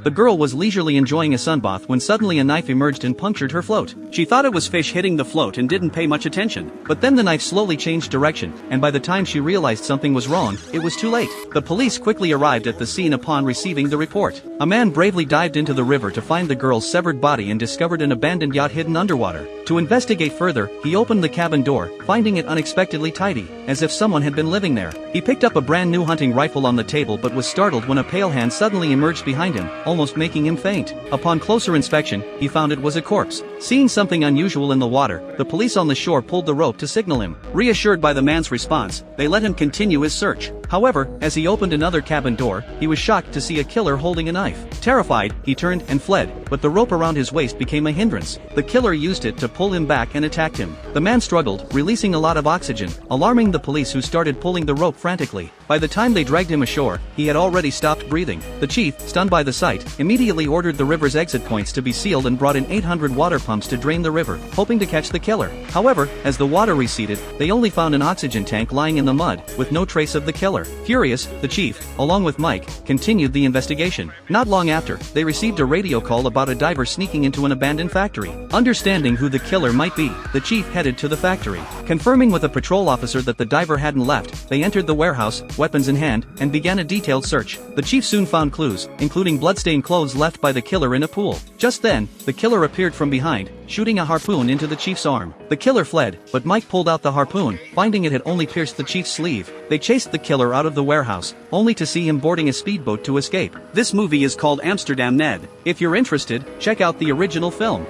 The girl was leisurely enjoying a sunbath when suddenly a knife emerged and punctured her float. She thought it was fish hitting the float and didn't pay much attention. But then the knife slowly changed direction, and by the time she realized something was wrong, it was too late. The police quickly arrived at the scene upon receiving the report. A man bravely dived into the river to find the girl's severed body and discovered an abandoned yacht hidden underwater. To investigate further, he opened the cabin door, finding it unexpectedly tidy, as if someone had been living there. He picked up a brand new hunting rifle on the table but was startled when a pale hand suddenly emerged behind him, almost making him faint. Upon closer inspection, he found it was a corpse. Seeing something unusual in the water, the police on the shore pulled the rope to signal him. Reassured by the man's response, they let him continue his search. However, as he opened another cabin door, he was shocked to see a killer holding a knife. Terrified, he turned and fled, but the rope around his waist became a hindrance. The killer used it to pull him back and attacked him. The man struggled, releasing a lot of oxygen, alarming the police, who started pulling the rope frantically. By the time they dragged him ashore, he had already stopped breathing. The chief, stunned by the sight, immediately ordered the river's exit points to be sealed and brought in 800 water pumps to drain the river, hoping to catch the killer. However, as the water receded, they only found an oxygen tank lying in the mud, with no trace of the killer. Furious, the chief, along with Mike, continued the investigation. Not long after, they received a radio call about a diver sneaking into an abandoned factory. Understanding who the killer might be, the chief headed to the factory. Confirming with a patrol officer that the diver hadn't left, they entered the warehouse, weapons in hand, and began a detailed search. The chief soon found clues, including bloodstained clothes left by the killer in a pool. Just then, the killer appeared from behind, shooting a harpoon into the chief's arm. The killer fled, but Mike pulled out the harpoon, finding it had only pierced the chief's sleeve. They chased the killer out of the warehouse, only to see him boarding a speedboat to escape. This movie is called Amsterdam Ned. If you're interested, check out the original film.